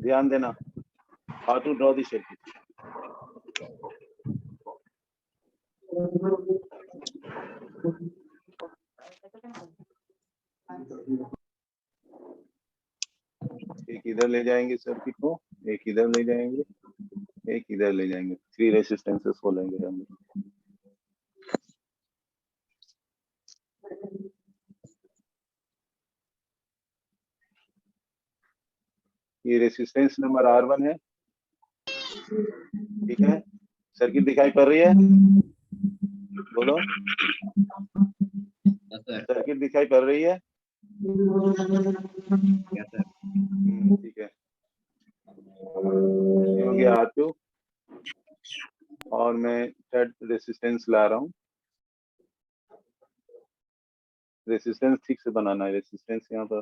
ध्यान देना, how to draw the circuit. एक इधर ले जाएंगे सर्किट को, एक इधर ले जाएंगे, एक इधर ले जाएंगे, 3 रेसिस्टेंसेस को लेंगे हम। ये रेसिस्टेंस नंबर R1 है, ठीक है। सर्किट दिखाई पड़ रही है? बोलो, सर्किट दिखाई पड़ रही है? ठीक है। ये हो गया R2 और मैं थर्ड रेसिस्टेंस ला रहा हूँ। रेसिस्टेंस ठीक से बनाना है, रेसिस्टेंस यहाँ पर।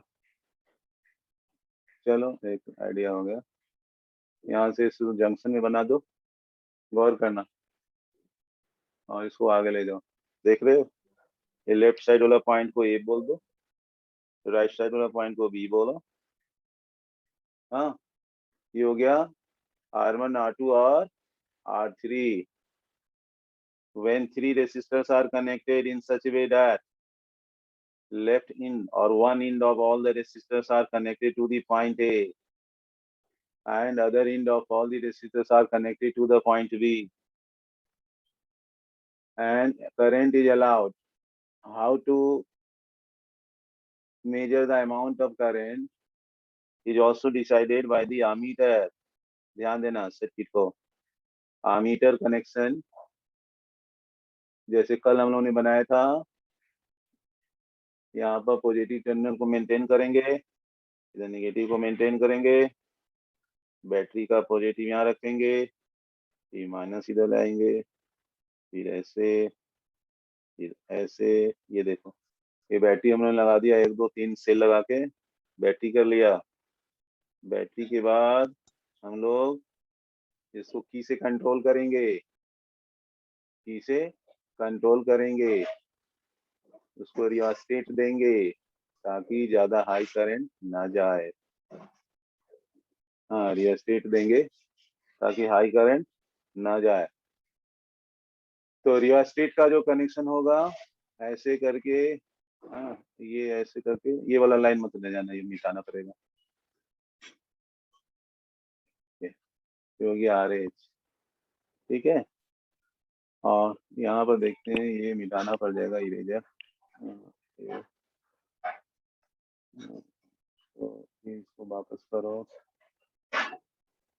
चलो एक आइडिया हो गया, यहाँ से इस जंक्शन में बना दो, गौर करना, और इसको आगे ले जाओ। देख रहे हो, ये लेफ्ट साइड वाला पॉइंट को A बोल दो, राइट साइड वाला पॉइंट को B बोलो। हाँ, ये हो गया R1, R2 और R3. When 3 resistors are connected in such a way that left end or one end of all the resistors are connected to the point A and other end of all the resistors are connected to the point B and current is allowed. How to measure the amount of current is also decided by the ammeter. ध्यान देना circuit को, ammeter connection जैसे कल हम लोगों ने बनाया था, यहाँ पर पॉजिटिव टर्मिनल को मेंटेन करेंगे, इधर नेगेटिव को मेंटेन करेंगे, बैटरी का पॉजिटिव यहाँ रखेंगे, ये माइनस इधर लाएंगे, फिर ऐसे, फिर ऐसे। ये देखो, ये बैटरी हमने लगा दिया, 1 2 3 सेल लगा के बैटरी कर लिया। बैटरी के बाद हम लोग इसको की से कंट्रोल करेंगे, की से कंट्रोल करेंगे, उसको रियोस्टेट देंगे ताकि ज्यादा हाई करंट ना जाए। हाँ, रियोस्टेट देंगे ताकि हाई करंट ना जाए। तो रियोस्टेट का जो कनेक्शन होगा ऐसे करके, हाँ, ये ऐसे करके, ये वाला लाइन मत ले जाना, ये मिटाना पड़ेगा। होगी RH, ठीक है। और यहाँ पर देखते हैं, ये मिटाना पड़ जाएगा इरेजर। तो इसको वापस करो,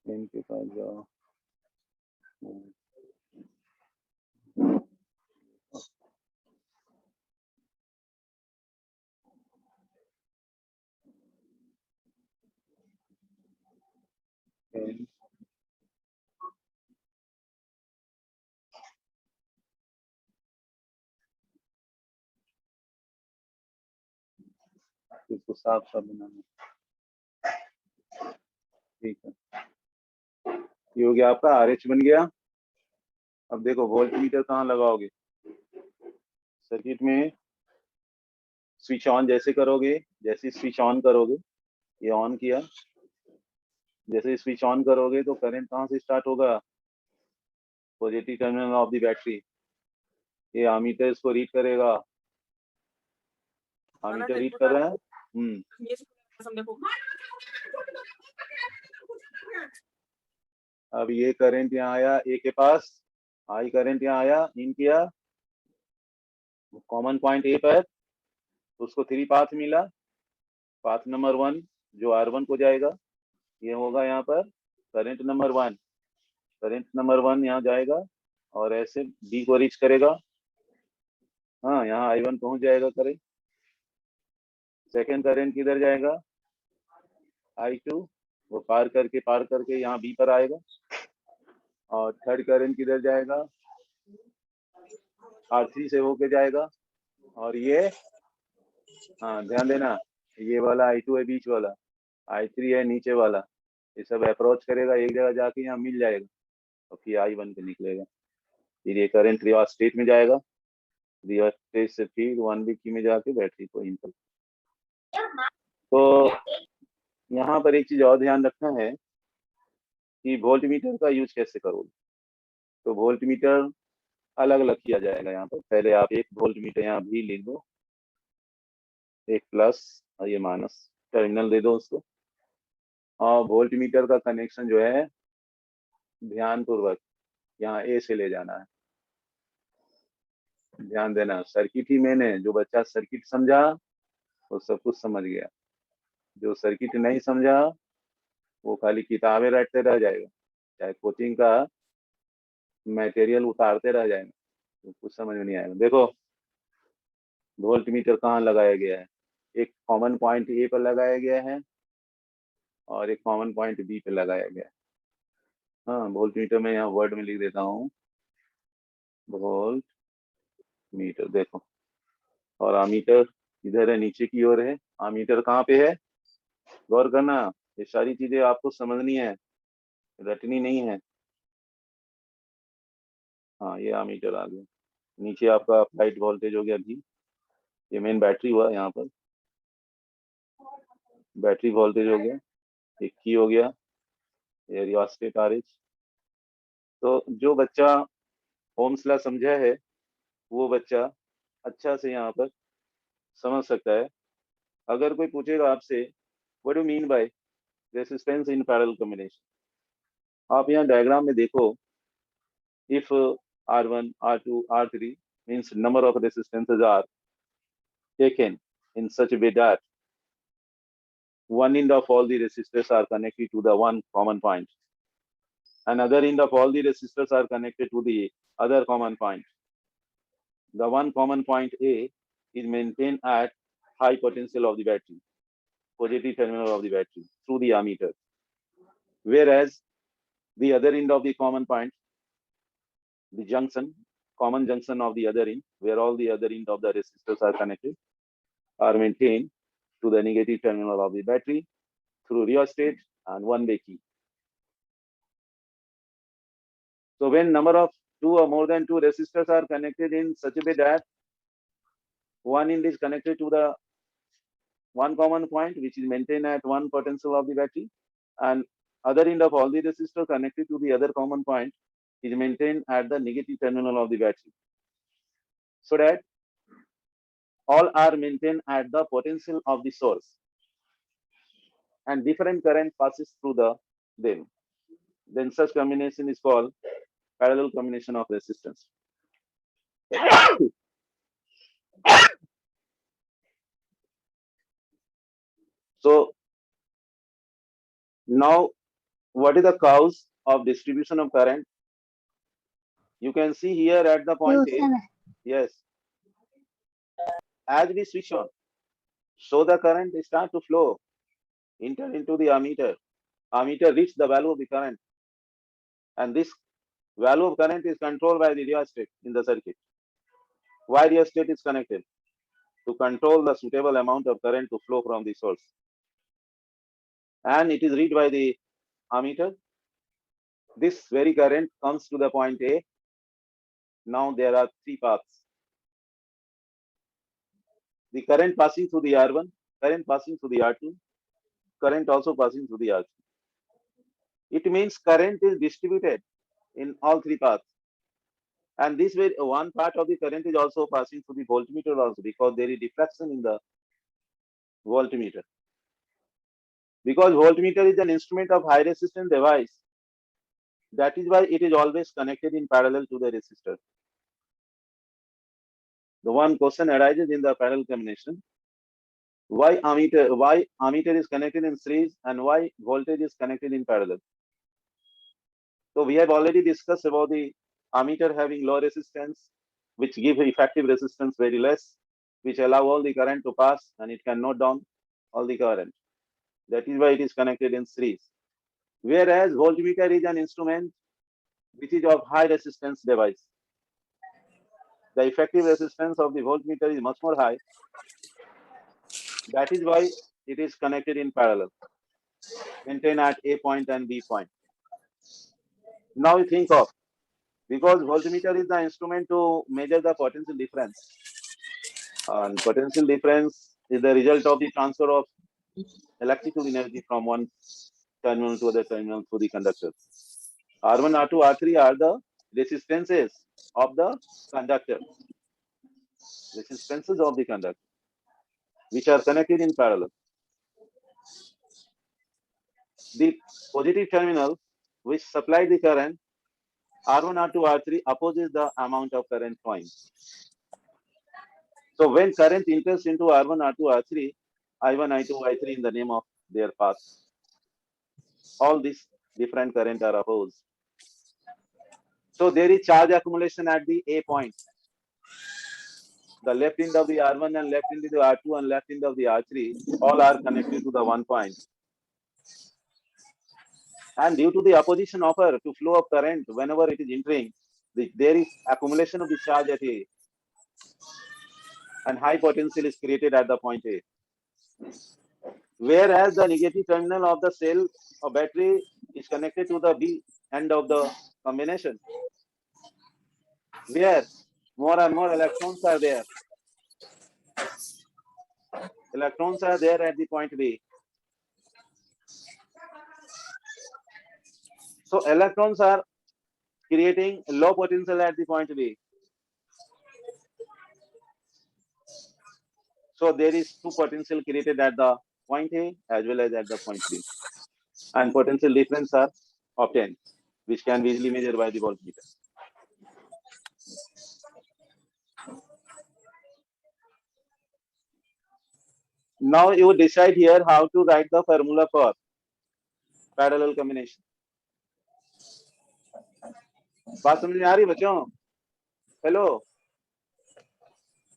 इनके पास जाओ, इसको साफ साफ बनाना, ठीक है। ये हो गया आपका RH बन गया। अब देखो वोल्ट मीटर कहाँ लगाओगे सर्किट में? स्विच ऑन जैसे करोगे, जैसे स्विच ऑन करोगे, ये ऑन किया, जैसे स्विच ऑन करोगे तो करंट कहाँ से स्टार्ट होगा? Positive terminal of the battery. ये अमीटर इसको रीड करेगा, अमीटर रीड कर रहा है। अब ये करंट यहाँ आया A के पास, हाई करंट यहाँ आया, इन किया कॉमन पॉइंट A पर, उसको 3 पाथ मिला। पाथ नंबर 1 जो R1 को जाएगा, ये होगा यहाँ पर करंट नंबर 1, करंट नंबर 1 यहाँ जाएगा और ऐसे B को रीच करेगा। हाँ, यहाँ I1 पहुंच जाएगा करंट। सेकेंड करंट किधर जाएगा? I2, वो पार करके यहाँ B पर आएगा। और थर्ड करंट किधर जाएगा? R3 से होके जाएगा। और ये, हाँ ध्यान देना, ये वाला I2 है बीच वाला, I3 है नीचे वाला, ये सब अप्रोच करेगा, एक जगह जाके यहाँ मिल जाएगा और फिर I1 पे निकलेगा। फिर ये करंट रिवर्स स्टेट में जाएगा, रिवर्स स्टेट से फिर 1B की में जाके बैटरी को इनपुट। तो यहाँ पर एक चीज और ध्यान रखना है, कि वोल्ट मीटर का यूज कैसे करोगे। तो वोल्ट मीटर अलग अलग किया जाएगा यहाँ पर। पहले आप एक वोल्ट मीटर यहाँ भी लिख दो, एक प्लस और ये माइनस टर्मिनल दे दो उसको। और वोल्ट मीटर का कनेक्शन जो है ध्यान पूर्वक यहाँ ए से ले जाना है। ध्यान देना, सर्किट ही मेन है। जो बच्चा सर्किट समझा वो सब कुछ समझ गया, जो सर्किट नहीं समझा वो खाली किताबें रटते रह जाएगा, चाहे कोचिंग का मटेरियल उतारते रह जाएगा, तो कुछ समझ में नहीं आएगा। देखो वोल्ट मीटर कहाँ लगाया गया है, एक कॉमन पॉइंट ए पर लगाया गया है और एक कॉमन पॉइंट बी पे लगाया गया है। हाँ, वोल्ट मीटर में यहाँ वर्ड में लिख देता हूँ, वोल्ट मीटर। देखो, और आमीटर इधर है, नीचे की ओर है। आमीटर कहाँ पे है, गौर करना, ये सारी चीजें आपको समझनी है, रटनी नहीं है। हाँ, ये आमीटर आ गया। नीचे आपका अप्लाइड वोल्टेज हो गया भी, ये मेन बैटरी हुआ यहाँ पर, बैटरी वोल्टेज हो गया। एक की हो गया, ये रियोस्टेट आरएच। तो जो बच्चा ओम्स लॉ समझा है वो बच्चा अच्छा से यहाँ पर समझ सकता है। अगर कोई पूछेगा आपसे what do mean by resistance in parallel combination, आप यहाँ डायग्राम में देखो, if R1 R2 R3 means number of resistances are taken in such a way that one end of all the resistors are connected to the one common point, another end of all the resistors are connected to the other common point. The one common point A is maintained at high potential of the battery, positive terminal of the battery, through the ammeter, whereas the other end of the common point, the junction, common junction of the other end, where all the other end of the resistors are connected, are maintained to the negative terminal of the battery through rheostat and one-way key. So when number of two or more than two resistors are connected in such a way that one end is connected to the one common point which is maintained at one potential of the battery, and other end of all the resistors connected to the other common point is maintained at the negative terminal of the battery, so that all are maintained at the potential of the source and different current passes through them. Then such combination is called parallel combination of resistance. So now, what is the cause of distribution of current? You can see here at the point A. Yes, as we switch on, so the current start to flow, enter into the ammeter. Ammeter reach the value of the current, and this value of current is controlled by the rheostat in the circuit. Why rheostat is connected? To control the suitable amount of current to flow from the source, and it is read by the ammeter. This very current comes to the point A. Now there are three paths. The current passing through the R1, current passing through the R2, current also passing through the R3. It means current is distributed in all three paths. And this way, one part of the current is also passing through the voltmeter also, because there is diffraction in the voltmeter. Because voltmeter is an instrument of high resistance device, that is why it is always connected in parallel to the resistor. The one question arises in the parallel combination: why ammeter is connected in series and why voltage is connected in parallel? So we have already discussed about the ammeter having low resistance, which give effective resistance very less, which allow all the current to pass, and it can note down all the current. That is why it is connected in series. Whereas voltmeter is an instrument which is of high resistance device. The effective resistance of the voltmeter is much more high. That is why it is connected in parallel, maintained at A point and B point. Now you think of, because voltmeter is the instrument to measure the potential difference, and potential difference is the result of the transfer of electrical energy from one terminal to other terminal through the conductor. R1, R2, R3 are the resistances of the conductor. Resistances of the conductor, which are connected in parallel. The positive terminal which supply the current, R1, R2, R3 opposes the amount of current flowing. So when current enters into R1, R2, R3, I1, I2, I3 in the name of their path, all these different current are opposed. So there is charge accumulation at the A point. The left end of the R1 and left end of the R2 and left end of the R3 all are connected to the one point. And due to the opposition offer to flow of current whenever it is entering, there is accumulation of the charge at A, and high potential is created at the point A. Whereas the negative terminal of the cell or battery is connected to the B end of the combination, where more and more electrons are there. Electrons are there at the point B. So electrons are creating low potential at the point B. So there is two potential created at the point A as well as at the point B. And potential difference are obtained, which can be easily measured by the voltmeter. Now you decide here how to write the formula for parallel combination. बात समझ में आ रही बच्चों? Hello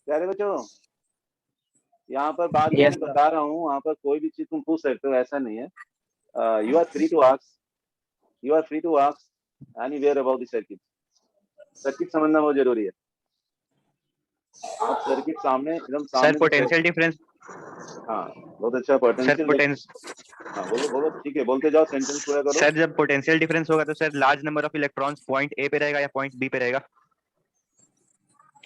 प्यारे बच्चों, यहाँ पर बात मैं बता रहा हूँ, वहाँ पर कोई भी चीज तुम पूछ सकते हो, ऐसा नहीं है. You are free to ask. You are free to ask anywhere about the circuit. Circuit समझना बहुत जरूरी है. आप सर्किट सामने एकदम सामने. Sir potential difference. हाँ बहुत अच्छा पोटेंशियल. हाँ बोलो ठीक है, बोलते जाओ, सेंटेंस पूरा करो. सर जब पोटेंशियल डिफरेंस होगा तो sir large number of electrons point A पे रहेगा या पॉइंट बी पे रहेगा?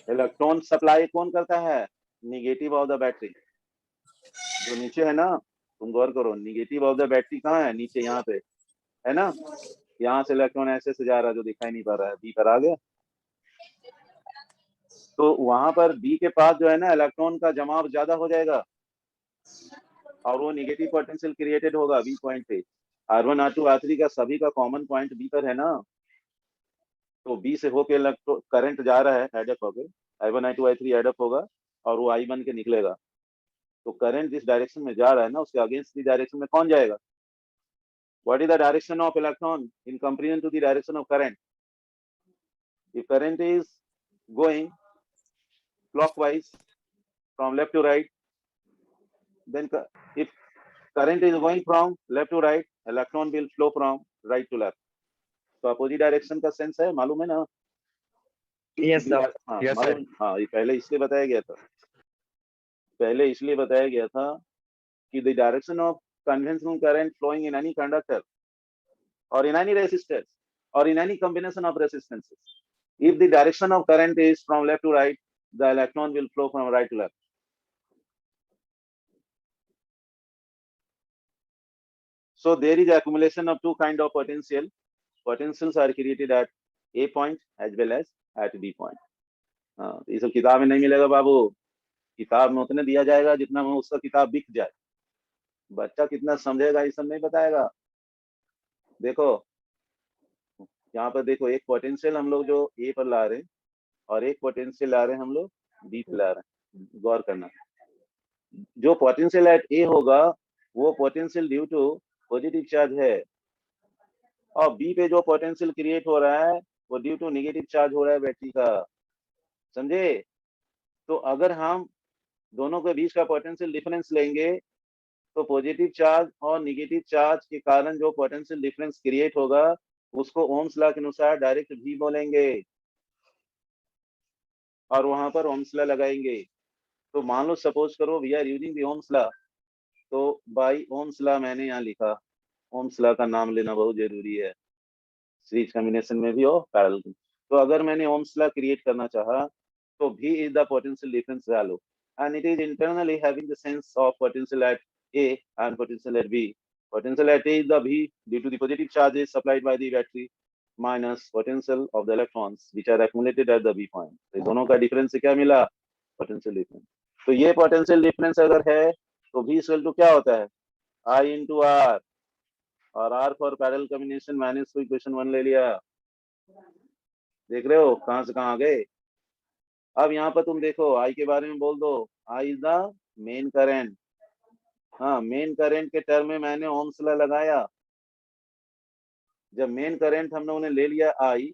इलेक्ट्रॉन सप्लाई कौन करता है? Negative of the battery. जो नीचे है ना, तुम गौर करो, निगेटिव ऑफ द बैटरी कहाँ है? नीचे यहाँ पे है ना. यहाँ से इलेक्ट्रॉन ऐसे से जा रहा है जो दिखाई नहीं पा रहा है, बी पर आ गया. तो वहां पर बी के पास जो है ना, इलेक्ट्रॉन का जमाव ज्यादा हो जाएगा और वो निगेटिव पोटेंशियल क्रिएटेड होगा बी पॉइंट पे. R1, R2, R3 का सभी का कॉमन पॉइंट बी पर है ना, तो बी से होके करंट जा रहा है, एडअप होके I1, I2, I3 एडअप होगा और वो I1 के निकलेगा. तो करंट जिस डायरेक्शन में जा रहा है ना, उसके अगेंस्ट द डायरेक्शन में कौन जाएगा? What is the direction of electron in comparison to the direction of current? If current is going clockwise from left to right, then if current is going from left to right, electron will flow from right to left. तो opposite direction का sense है, मालूम है ना? Yes sir. Yes sir. हाँ, ये पहले इसलिए बताया गया था कि the direction of conventional current flowing in any conductor or in any resistor or in any combination of resistances, if the direction of current is from left to right, the electron will flow from right to left. So there is accumulation of two kind of potential. Potentials are created at A point as well as at B point. ये सब किताब में नहीं मिलेगा बाबू. किताब में उतने दिया जाएगा जितना में उसका किताब बिक जाए. बच्चा कितना समझेगा ये सब नहीं बताएगा. देखो यहाँ पर देखो, एक पोटेंशियल हम लोग जो ए पर ला रहे हैं और एक पोटेंशियल ला रहे हैं हम लोग बी पर ला रहे हैं. गौर करना, जो पोटेंशियल एट ए होगा वो potential due to positive charge है, और बी पे जो पोटेंशियल क्रिएट हो रहा है वो ड्यू टू नेगेटिव चार्ज हो रहा है बैटरी का. समझे? तो अगर हम दोनों के बीच का पोटेंशियल डिफरेंस लेंगे तो पॉजिटिव चार्ज और नेगेटिव चार्ज के कारण जो पोटेंशियल डिफरेंस क्रिएट होगा उसको ओम्स लॉ के अनुसार डायरेक्ट भी बोलेंगे और वहां पर ओम्स लॉ लगाएंगे. तो मान लो सपोज करो we are using the Ohm's law, तो बाय ओम्स लॉ मैंने यहाँ लिखा. ओम्स लॉ का नाम लेना बहुत जरूरी है, सीरीज कॉम्बिनेशन में भी हो पैरेलल. तो अगर मैंने ओम्स लॉ क्रिएट करना चाहा तो V is the potential difference value and it is internally having the sense of potential at A and potential at B. Potential at A is the V due to the positive charges supplied by the battery minus potential of the electrons which are accumulated at the V point. तो दोनों का difference से क्या मिला? Potential difference. तो ये potential difference अगर है तो V इक्वल टू क्या होता है? I इंटू R, और R for parallel combination minus को इक्वेशन 1 ले लिया. देख रहे हो कहां से कहां आ गए? अब यहाँ पर तुम देखो I के बारे में बोल दो. I is the main current. हाँ, मेन करंट के टर्म में मैंने ओम्स लॉ लगाया. जब मेन करंट हम लोगों ने ले लिया I,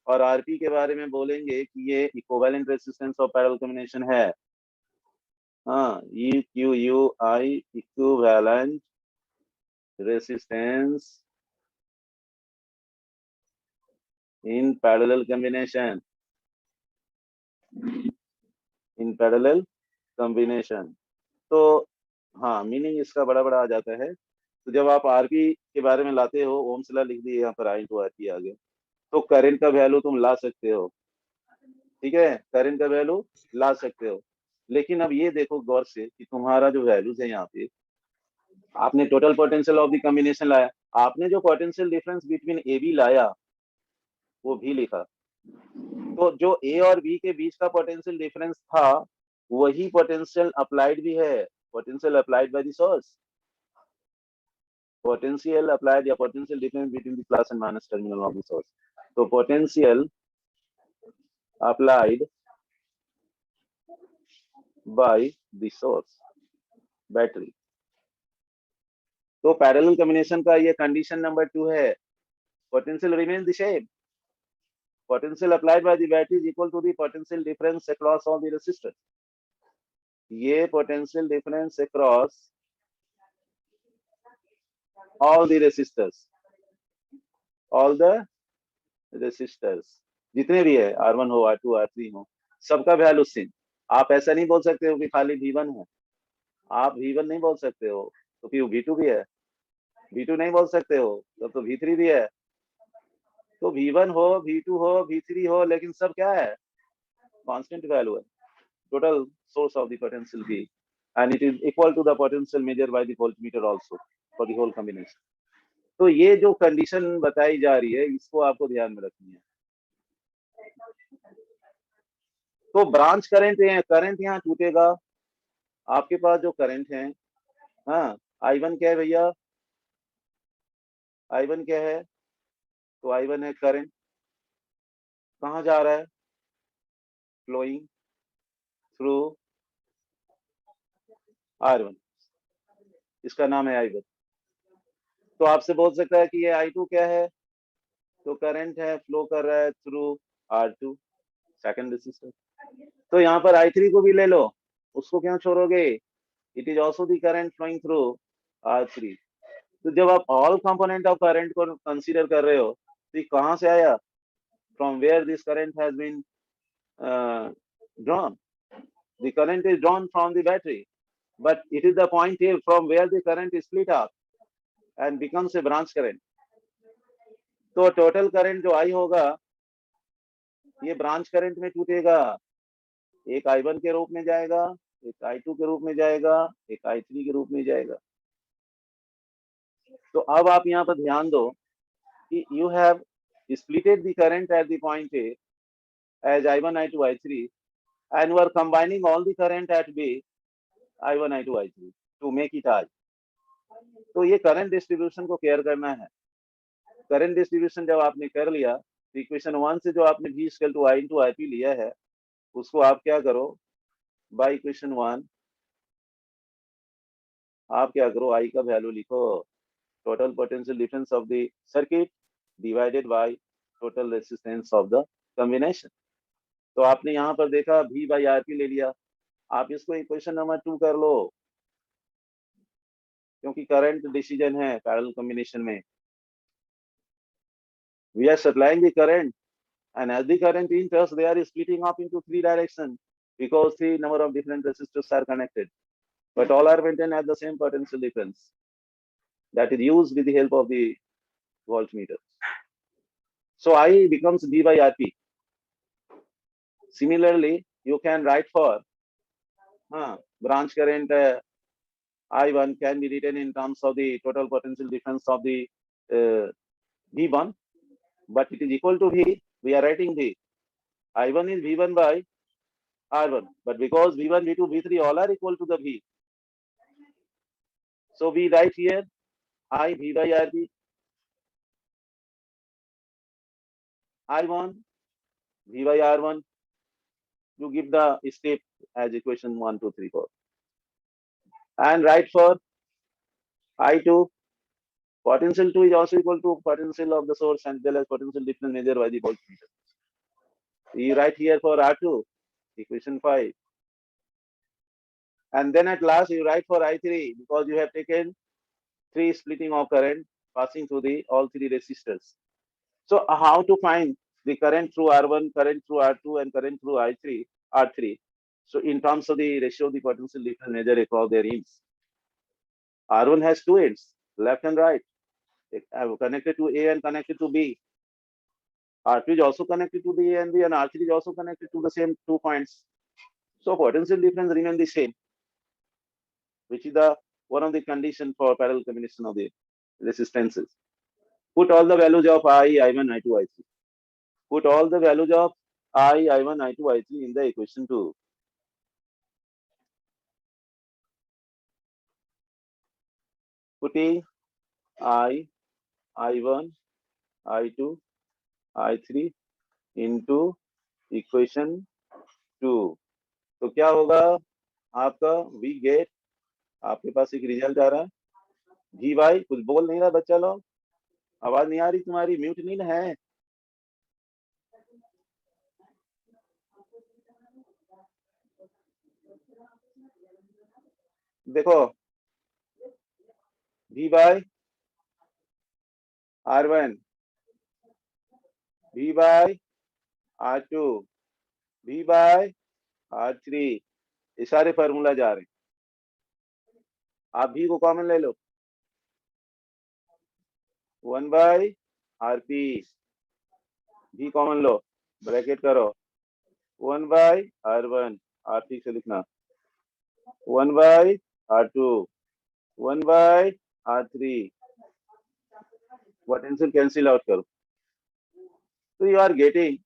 और आरपी के बारे में बोलेंगे कि ये equivalent resistance of parallel combination है. हाँ, E Q U I equivalent resistance in parallel combination. In parallel combination. तो हाँ, मीनिंग इसका बड़ा बड़ा आ जाता है. तो जब आप आरपी के बारे में लाते हो, ओम्स लॉ लिख दिए यहाँ पर आई टू आरपी आगे, तो करंट का वैल्यू तुम ला सकते हो. ठीक है, करंट का वैल्यू ला सकते हो. लेकिन अब ये देखो गौर से कि तुम्हारा जो वैल्यूज है यहाँ पे, आपने total potential of the combination लाया, आपने जो potential difference between A B लाया वो भी लिखा. तो जो ए और बी के बीच का पोटेंशियल डिफरेंस था वही पोटेंशियल अप्लाइड भी है. Potential applied by the source, potential applied या potential difference between the plus and minus terminal of the source. तो potential applied by the source battery. तो पैरेलल कॉम्बिनेशन का ये कंडीशन नंबर 2 है. Potential remains the same. Potential applied by the battery is equal to the potential difference across all the resistors. ये potential difference across all the resistors, all the resistors जितने भी है, R1 हो, R2, R3 हो, सबका value same. आप ऐसा नहीं बोल सकते हो कि खाली V1 है. आप V1 नहीं बोल सकते हो तो फिर V2 भी है. V2 नहीं बोल सकते हो तो V3 भी है. तो V1 हो, V2 हो, V3 हो, लेकिन सब क्या है? कांस्टेंट वैल्यू है. Total source of the potential V, and it is equal to the potential measured by the voltmeter also for the whole combination. तो ये जो कंडीशन बताई जा रही है इसको आपको ध्यान में रखनी है. तो ब्रांच करंट है, करंट यहाँ टूटेगा. आपके पास जो करंट है, हाँ, I1 क्या है भैया? I1 क्या है? तो I1 है करंट. कहाँ जा रहा है? Flowing through R1. इसका नाम है I1. तो आपसे बोल सकता है कि ये I2 क्या है? तो करंट है, फ्लो कर रहा है थ्रू R2 सेकंड रेजिस्टर. तो यहाँ पर I3 को भी ले लो, उसको क्यों छोड़ोगे? It is also the current flowing through R3. तो जब आप ऑल कंपोनेंट ऑफ करंट को कंसीडर कर रहे हो तो ये कहाँ से आया? From where this current has been drawn. The current is drawn from the battery, but it is the point here from where the current is split up and becomes a branch current. तो total current जो आई होगा ये branch current में टूटेगा. एक I1 के रूप में जाएगा, एक I2 के रूप में जाएगा, एक I3 के रूप में जाएगा. तो अब आप यहाँ पर ध्यान दो कि you have splitted the current at the point A as I1, I2, I3 and you are combining all the current at B, I1, I2, I3 to make it I. तो ये करंट डिस्ट्रीब्यूशन को care करना है. Current distribution जब आपने कर लिया तो इक्वेशन 1 से जो आपने V equal to I into IP लिया है उसको आप क्या करो? बाय इक्वेशन 1 आप क्या करो? I का वैल्यू लिखो. Total potential difference of the circuit divided by total resistance of the combination. तो आपने यहाँ पर देखा V बाय RP ले लिया. आप इसको इक्वेशन नंबर 2 कर लो क्योंकि करंट डिसीजन है पैरेलल कॉम्बिनेशन में. We are supplying the current, and as the current enters, they are splitting up into 3 directions because 3 number of different resistors are connected, but all are maintained at the same potential difference that is used with the help of the voltmeter. So I becomes V by RP. Similarly, you can write for branch current I1 can be written in terms of the total potential difference of the V1, but it is equal to V. We are writing V. I1 is V1 by R1, but because V1, V2, V3 all are equal to the V, so we write here I V by RB. I1 V by R1 to give the step as equation 1, 2, 3, 4, and write for I2. Potential 2 is also equal to potential of the source and well as potential difference measured by the voltmeter. You write here for R2, equation 5. And then at last you write for I3 because you have taken 3 splitting of current passing through the all 3 resistors. So how to find the current through R1, current through R2, and current through R3? So in terms of the ratio of the potential difference measured across their ends, R1 has 2 ends, left and right, connected to A and connected to B. R2 is also connected to the A and B, and R3 is also connected to the same 2 points. So potential difference remain the same, which is the one of the conditions for parallel combination of the resistances. Put all the values of I, I1, I2, I3. Put all the values of I, I1, I2, I3 in the equation 2. Putting I, I1, I2, I3 into equation 2. तो क्या होगा आपका we get, आपके पास एक result आ रहा है जी भाई, कुछ बोल नहीं रहा बच्चा लोग, आवाज नहीं आ रही तुम्हारी, म्यूट नहीं है। देखो V by R1, V by R2, V by R3, ये सारे फॉर्मूला जा रहे हैं। आप V को कॉमन ले लो, 1 by RP, V common low, bracket करो, 1 by R1, R3 से लिखना, 1 by R2, 1 by R3, potential cancel out करो, तो you are getting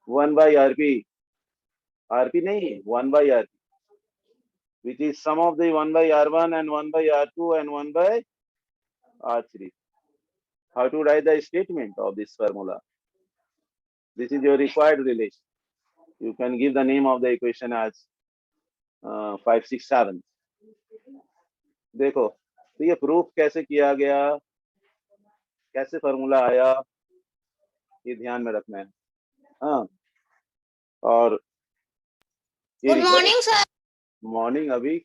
1 by RP, RP नहीं 1 by RP, which is sum of the 1 by R1 and 1 by R2 and 1 by R3. How to write the statement of this formula? This is your required relation. You can give the name of the equation as 5, 6, 7. देखो तो ये proof कैसे किया गया, कैसे formula आया, ये ध्यान में रखना है। हाँ, और गुड मॉर्निंग सर। मॉर्निंग अभी।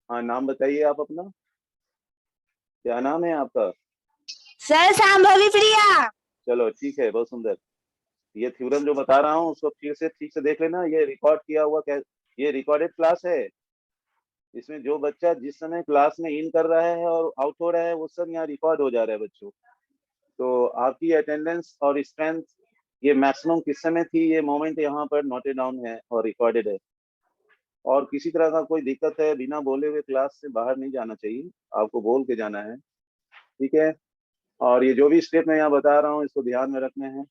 हाँ, नाम बताइए आप अपना, क्या नाम है आपका? सर संभवी प्रिया। चलो ठीक है, बहुत सुंदर। ये थ्योरम जो बता रहा हूँ उसको फिर से ठीक से देख लेना, ये रिकॉर्ड किया हुआ, ये रिकॉर्डेड क्लास है। इसमें जो बच्चा जिस समय क्लास में इन कर रहा है और आउट हो रहा है वो सब यहाँ रिकॉर्ड हो जा रहा है बच्चों। तो आपकी अटेंडेंस और स्ट्रेंथ ये मैक्सिमम किस समय थी, ये मोमेंट यहाँ पर नोटेड डाउन है और रिकॉर्डेड है। और किसी तरह का कोई दिक्कत है, बिना बोले हुए क्लास से बाहर नहीं जाना चाहिए, आपको बोल के जाना है, ठीक है। और ये जो भी स्टेप मैं यहाँ बता रहा हूँ इसको ध्यान में रखना है।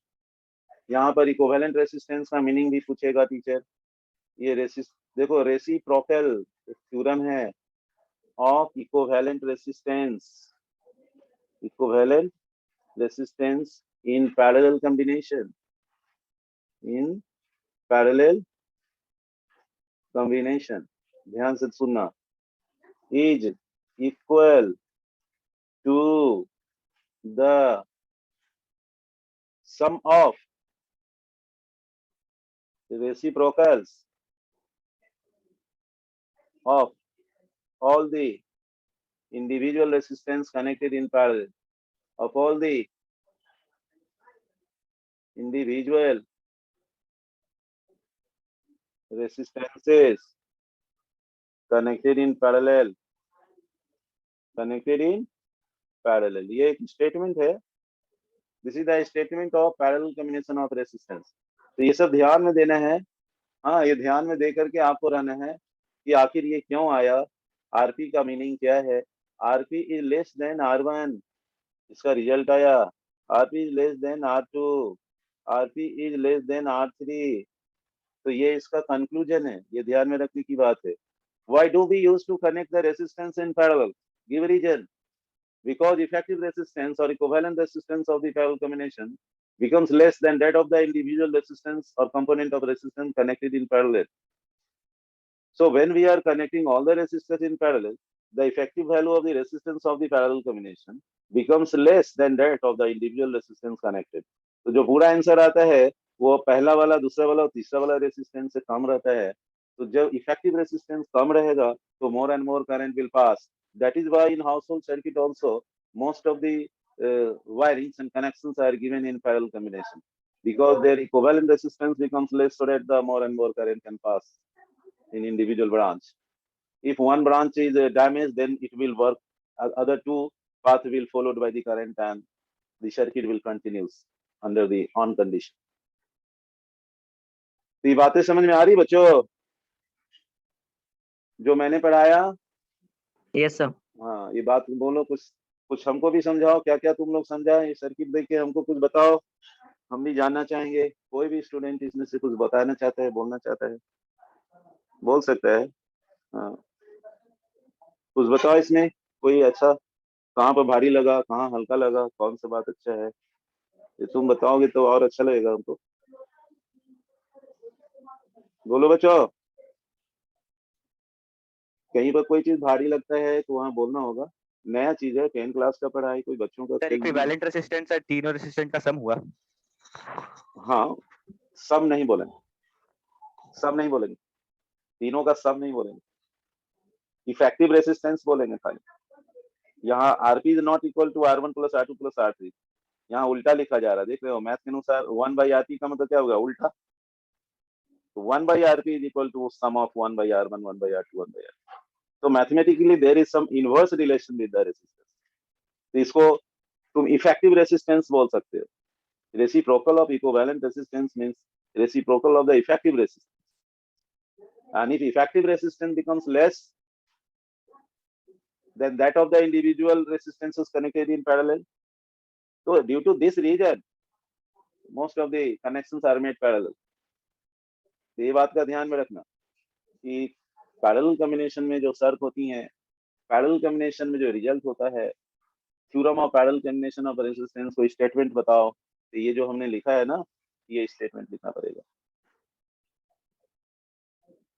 यहाँ पर इक्विवेलेंट रेसिस्टेंस का मीनिंग भी पूछेगा टीचर। ये देखो रेसिप्रोकल थ्योरम है of equivalent resistance in parallel combination, ध्यान से सुनना, is equal to the sum of reciprocals of all the individual resistance connected in parallel, of all the individual resistances connected in parallel, ये एक statement है। This is the statement of parallel combination of resistance. तो ये सब ध्यान में देना है। हाँ, ये ध्यान में दे करके आपको रहना है कि आखिर ये क्यों आया, आरपी का मीनिंग क्या है? RP is less than R1, इसका रिजल्ट आया। RP is less than R2, RP is less than R3। तो ये इसका कंक्लूजन है, ये ध्यान में रखने की बात है। Why do we use to connect the resistance in parallel? Give a reason. Because effective resistance or equivalent resistance of the parallel combination becomes less than that of the individual resistance or component of resistance connected in parallel. So when we are connecting all the resistors in parallel, the effective value of the resistance of the parallel combination becomes less than that of the individual resistance connected. तो जो पूरा answer आता है वो पहला वाला, दूसरा वाला और तीसरा वाला रेसिस्टेंस से कम रहता है। तो जब इफेक्टिव रेसिस्टेंस कम रहेगा तो more and more current will pass. That is why in household circuit also most of the wirings and connections are given in parallel combination because their equivalent resistance becomes less so that the more and more current can pass in individual branch. If one branch is damaged, then it will work. Other two paths will followed by the current, and the circuit will continues under the on condition. तो ये बातें समझ में आ रही बच्चों जो मैंने पढ़ाया? Yes sir. हाँ, ये बात बोलो, कुछ हमको भी समझाओ, क्या क्या तुम लोग समझा ये सर्किट देख के हमको कुछ बताओ, हम भी जानना चाहेंगे। कोई भी स्टूडेंट इसमें से कुछ बताना चाहता है, बोलना चाहता है, बोल सकता है। हाँ, कुछ बताओ इसमें कोई अच्छा, कहाँ पर भारी लगा, कहाँ हल्का लगा, कौन सा बात अच्छा है, ये तुम बताओगे तो और अच्छा लगेगा हमको। बोलो बच्चों, कहीं पर कोई चीज भारी लगता है तो वहाँ बोलना होगा। नया चीज है, 10 क्लास का पढ़ाई, कोई बच्चों का सर इक्विवेलेंट रेजिस्टेंस है, तीनों रेजिस्टेंस का सम हुआ। हाँ, सम नहीं बोलेंगे, सम नहीं बोलेंगे, तीनों का सम नहीं बोलेंगे, इफेक्टिव रेसिस्टेंस बोलेंगे खाली। यहाँ RP is not equal to R1 plus R2 plus R3, यहाँ उल्टा लिखा जा रहा है, देख रहे हो मैथ के अनुसार 1/RP का मतलब क्या होगा, उल्टा। तो 1/RP is equal to sum of 1/R1 1/R2 1/R3। तो mathematically there is some inverse relation with the resistance, तो इसको तुम इफेक्टिव रेसिस्टेंस बोल सकते हो। Reciprocal of equivalent resistance means reciprocal of the effective resistance, and if effective resistance becomes less than that of the individual resistances connected in parallel, so due to this reason most of the connections are made parallel। तो ये बात का ध्यान में रखना कि parallel combination में जो शर्त होती हैं, पैरेलल कॉम्बिनेशन में जो रिजल्ट होता है, theorem of parallel combination of resistance, कोई स्टेटमेंट बताओ। तो ये जो हमने लिखा है ना, ये स्टेटमेंट लिखना पड़ेगा।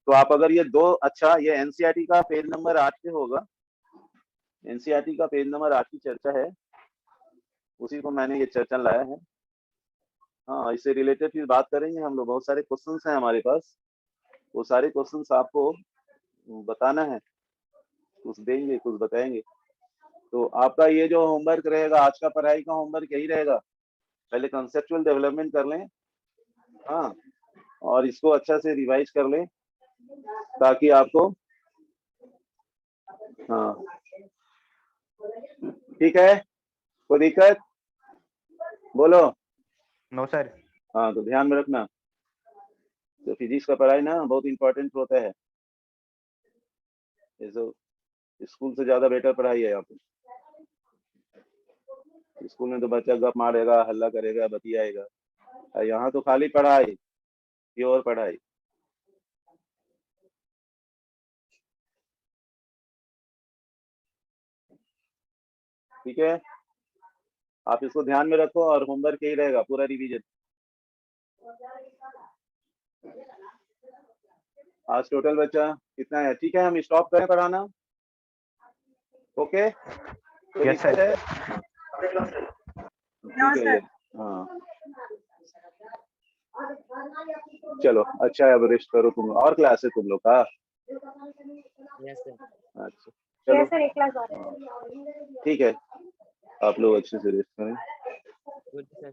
तो आप अगर ये दो, अच्छा ये एनसीईआरटी का पेज नंबर 8 पे होगा, एनसीईआरटी का पेज नंबर 8 की चर्चा है, उसी को मैंने ये चर्चा लाया है। हाँ, इससे रिलेटेड फिर बात करेंगे हम लोग, बहुत सारे क्वेश्चंस हैं हमारे पास, वो सारे क्वेश्चंस आपको बताना है, कुछ देंगे कुछ बताएंगे। तो आपका ये जो होमवर्क रहेगा, आज का पढ़ाई का होमवर्क यही रहेगा, पहले कंसेप्चुअल डेवलपमेंट कर लें, हाँ, और इसको अच्छा से रिवाइज कर लें ताकि आपको, हाँ ठीक है, कोई दिक्कत बोलो। No sir. हाँ, तो ध्यान में रखना, तो फिजिक्स का पढ़ाई ना बहुत इंपॉर्टेंट होता है, ये जो स्कूल से ज्यादा बेटर पढ़ाई है यहाँ पे। स्कूल में तो बच्चा गप मारेगा, हल्ला करेगा, बतियाएगा, यहाँ तो खाली पढ़ाई, प्योर पढ़ाई। ठीक है, आप इसको ध्यान में रखो और होमवर्क यही रहेगा, पूरा रिवीजन। आज टोटल बच्चा कितना है? ठीक है, हम स्टॉप करें पढ़ाना, ओके? कोई यस दिक्कत सर। है? ठीक है, हाँ चलो अच्छा है, अब रेस्ट करो तुम लोग। और क्लास है तुम लोग का? अच्छा चलो, सर एक क्लास और है। ठीक है, आप लोग अच्छे से रेस्ट करें। Good sir.